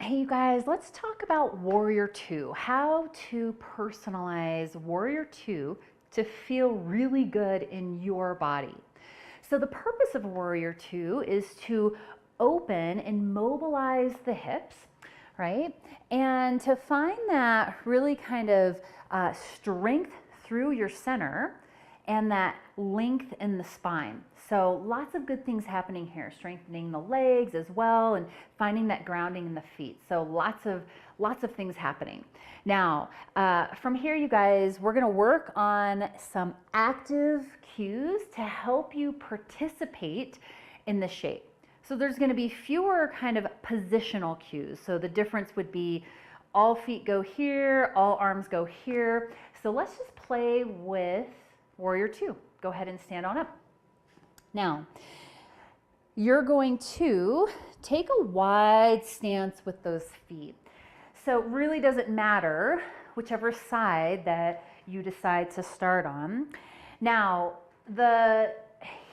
Hey, you guys, let's talk about Warrior Two, how to personalize Warrior Two to feel really good in your body. So the purpose of Warrior Two is to open and mobilize the hips, right? And to find that really kind of strength through your center and that length in the spine. So lots of good things happening here, strengthening the legs as well and finding that grounding in the feet. So lots of things happening. Now, from here, you guys, we're gonna work on some active cues to help you participate in the shape. So there's gonna be fewer kind of positional cues. So the difference would be all feet go here, all arms go here. So let's just play with Warrior Two. Go ahead and stand on up. Now, you're going to take a wide stance with those feet. So it really doesn't matter whichever side that you decide to start on. Now, the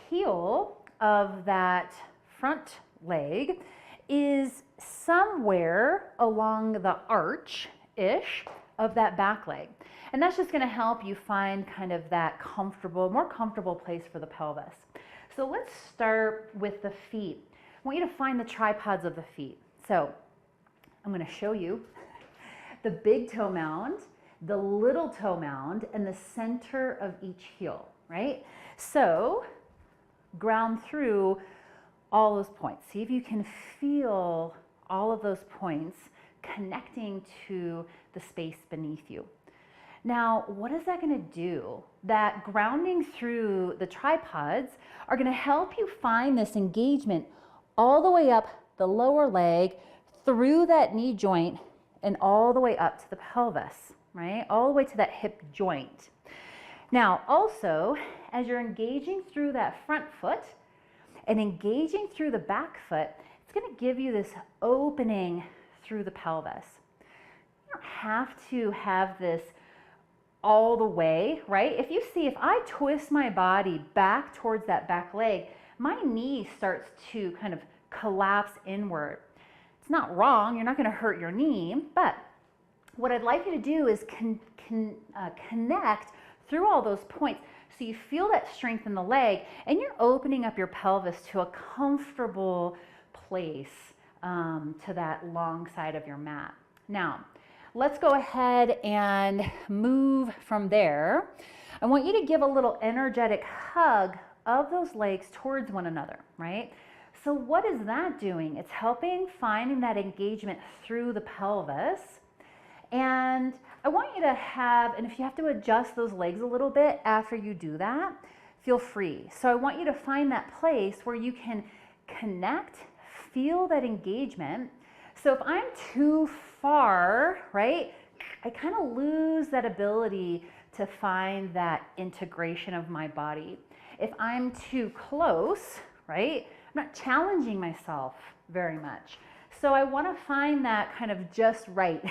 heel of that front leg is somewhere along the arch-ish of that back leg. And that's just gonna help you find kind of that more comfortable place for the pelvis. So let's start with the feet. I want you to find the tripods of the feet. So I'm gonna show you the big toe mound, the little toe mound, and the center of each heel, right? So ground through all those points. See if you can feel all of those points connecting to the space beneath you. Now, what is that gonna do? That grounding through the tripods are gonna help you find this engagement all the way up the lower leg, through that knee joint, and all the way up to the pelvis, right? All the way to that hip joint. Now, also, as you're engaging through that front foot and engaging through the back foot, it's gonna give you this opening through the pelvis. You don't have to have this all the way, right? If I twist my body back towards that back leg, my knee starts to kind of collapse inward. It's not wrong, you're not gonna hurt your knee, but what I'd like you to do is connect through all those points so you feel that strength in the leg and you're opening up your pelvis to a comfortable place to that long side of your mat. Now, let's go ahead and move from there. I want you to give a little energetic hug of those legs towards one another, right? So what is that doing? It's helping finding that engagement through the pelvis. And I want you to and if you have to adjust those legs a little bit after you do that, feel free. So I want you to find that place where you can connect, feel that engagement. So if I'm too far, right, I kind of lose that ability to find that integration of my body. If I'm too close, right, I'm not challenging myself very much. So I want to find that kind of just right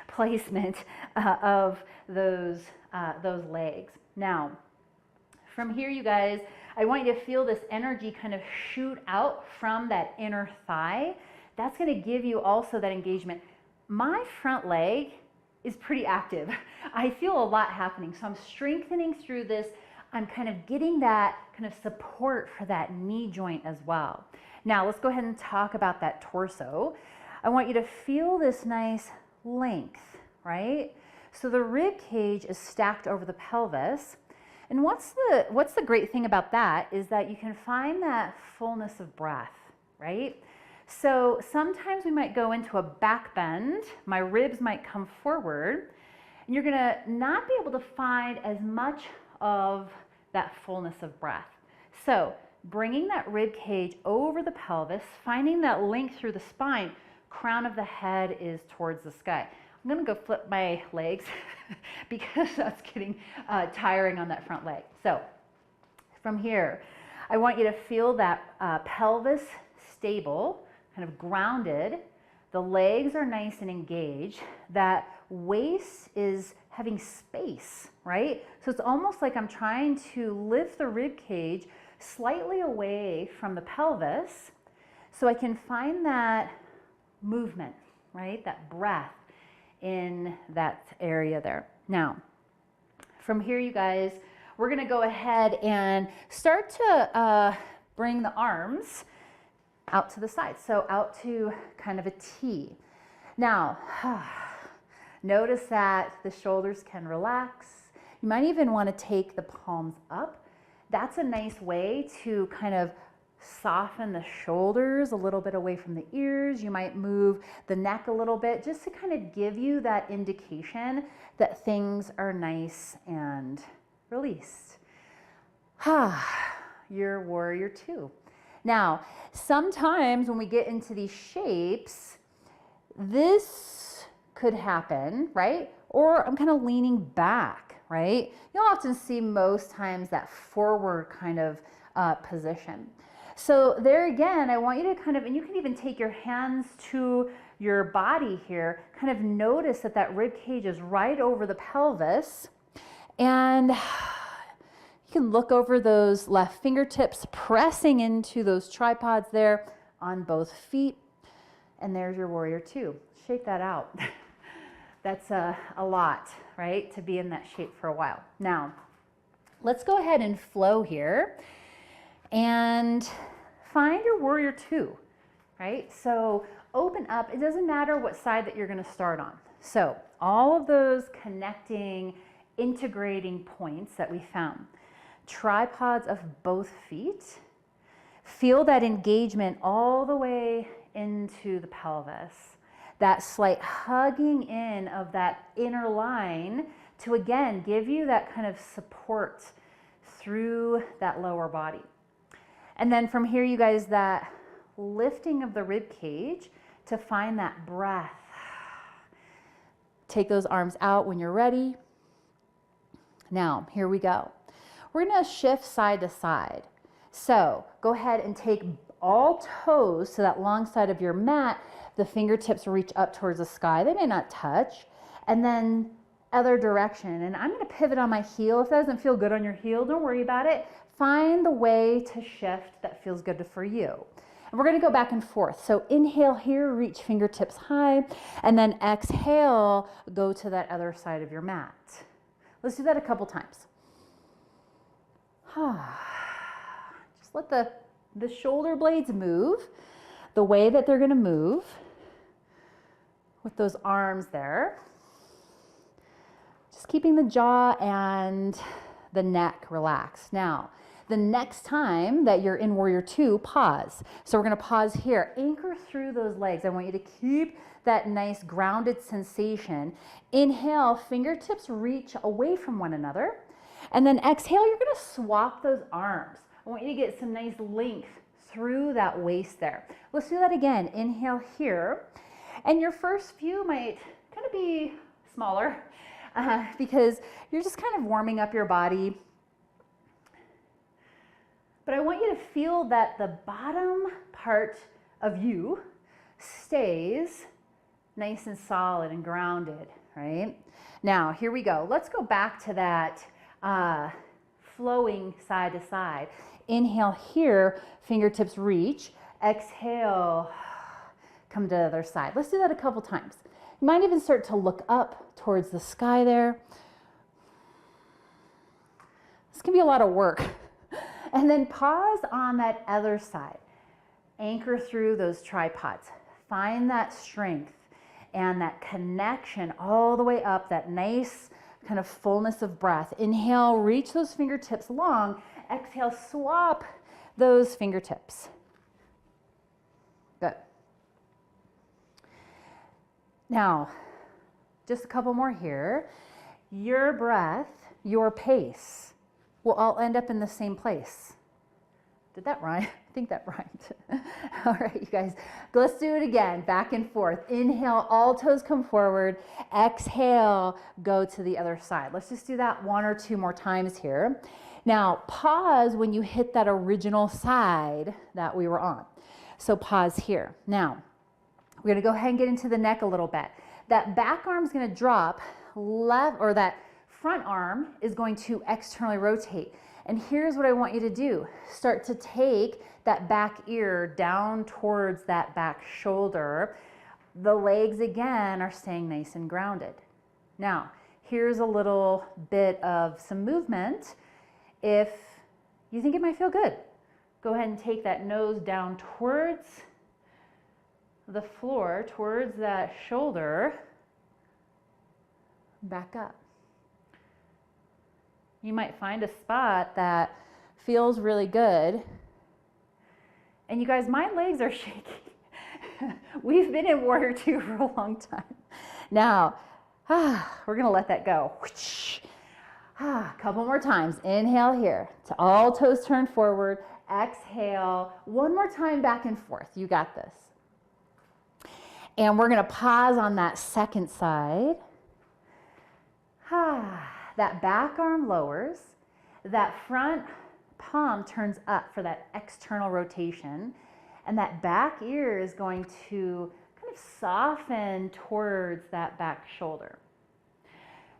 placement of those legs. Now, from here, you guys, I want you to feel this energy kind of shoot out from that inner thigh. That's going to give you also that engagement. My front leg is pretty active. I feel a lot happening. So I'm strengthening through this. I'm kind of getting that kind of support for that knee joint as well. Now let's go ahead and talk about that torso. I want you to feel this nice length, right? So the rib cage is stacked over the pelvis. And what's the great thing about that is that you can find that fullness of breath, right? So sometimes we might go into a back bend, my ribs might come forward, and you're gonna not be able to find as much of that fullness of breath. So bringing that rib cage over the pelvis, finding that length through the spine, crown of the head is towards the sky. I'm gonna go flip my legs because that's getting tiring on that front leg. So from here, I want you to feel that pelvis stable, kind of grounded. The legs are nice and engaged. That waist is having space, right? So it's almost like I'm trying to lift the rib cage slightly away from the pelvis so I can find that movement, right? That breath in that area there. Now, from here, you guys, we're gonna go ahead and start to bring the arms out to the side. So out to kind of a T. Now, notice that the shoulders can relax. You might even want to take the palms up. That's a nice way to kind of soften the shoulders a little bit away from the ears. You might move the neck a little bit just to kind of give you that indication that things are nice and released. Your warrior two. Now, sometimes when we get into these shapes, this could happen, right? Or I'm kind of leaning back, right? You'll often see most times that forward kind of position. So there again, I want you to kind of, and you can even take your hands to your body here, kind of notice that that rib cage is right over the pelvis. And you can look over those left fingertips, pressing into those tripods there on both feet. And there's your warrior two. Shake that out. That's a lot, right? To be in that shape for a while. Now, let's go ahead and flow here and find your warrior two, right? So open up. It doesn't matter what side that you're going to start on. So all of those connecting, integrating points that we found. Tripods of both feet. Feel that engagement all the way into the pelvis. That slight hugging in of that inner line to again give you that kind of support through that lower body. And then from here, you guys, that lifting of the rib cage to find that breath. Take those arms out when you're ready. Now, here we go. We're gonna shift side to side. So go ahead and take all toes to that long side of your mat. The fingertips reach up towards the sky. They may not touch. And then other direction. And I'm gonna pivot on my heel. If that doesn't feel good on your heel, don't worry about it. Find the way to shift that feels good for you. And we're gonna go back and forth. So inhale here, reach fingertips high, and then exhale, go to that other side of your mat. Let's do that a couple times. Just let the shoulder blades move the way that they're gonna move with those arms there. Just keeping the jaw and the neck relaxed. Now, the next time that you're in warrior two, pause. So we're gonna pause here. Anchor through those legs. I want you to keep that nice grounded sensation. Inhale, fingertips reach away from one another. And then exhale, you're gonna swap those arms. I want you to get some nice length through that waist there. Let's do that again. Inhale here. And your first few might kind of be smaller because you're just kind of warming up your body. But I want you to feel that the bottom part of you stays nice and solid and grounded, right? Now, here we go. Let's go back to that flowing side to side. Inhale here, fingertips reach. Exhale, come to the other side. Let's do that a couple times. You might even start to look up towards the sky there. This can be a lot of work. And then pause on that other side. Anchor through those tripods. Find that strength and that connection all the way up, that nice kind of fullness of breath. Inhale, reach those fingertips long. Exhale, swap those fingertips. Good. Now, just a couple more here. Your breath, your pace will all end up in the same place. Did that rhyme? I think that rhymed. All right, you guys, let's do it again. Back and forth. Inhale, all toes come forward. Exhale, go to the other side. Let's just do that one or two more times here. Now, pause when you hit that original side that we were on. So pause here. Now, we're gonna go ahead and get into the neck a little bit. That back arm's gonna drop left, or that front arm is going to externally rotate. And here's what I want you to do. Start to take that back ear down towards that back shoulder. The legs again are staying nice and grounded. Now, here's a little bit of some movement. If you think it might feel good, go ahead and take that nose down towards the floor, towards that shoulder. Back up. You might find a spot that feels really good. And you guys, my legs are shaking. We've been in Warrior Two for a long time. Now, we're gonna let that go. Couple more times. Inhale here to all toes turn forward. Exhale. One more time back and forth. You got this. And we're gonna pause on that second side. That back arm lowers. That front palm turns up for that external rotation. And that back ear is going to kind of soften towards that back shoulder.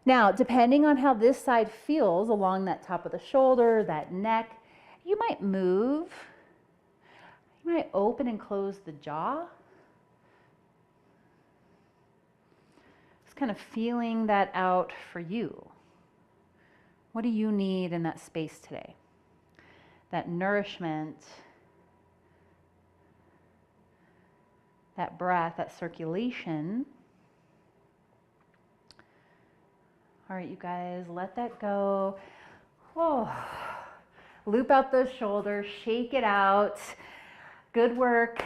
Now, depending on how this side feels along that top of the shoulder, that neck, you might move. You might open and close the jaw. Just kind of feeling that out for you. What do you need in that space today? That nourishment, that breath, that circulation. All right, you guys, let that go. Loop out those shoulders, shake it out. Good work.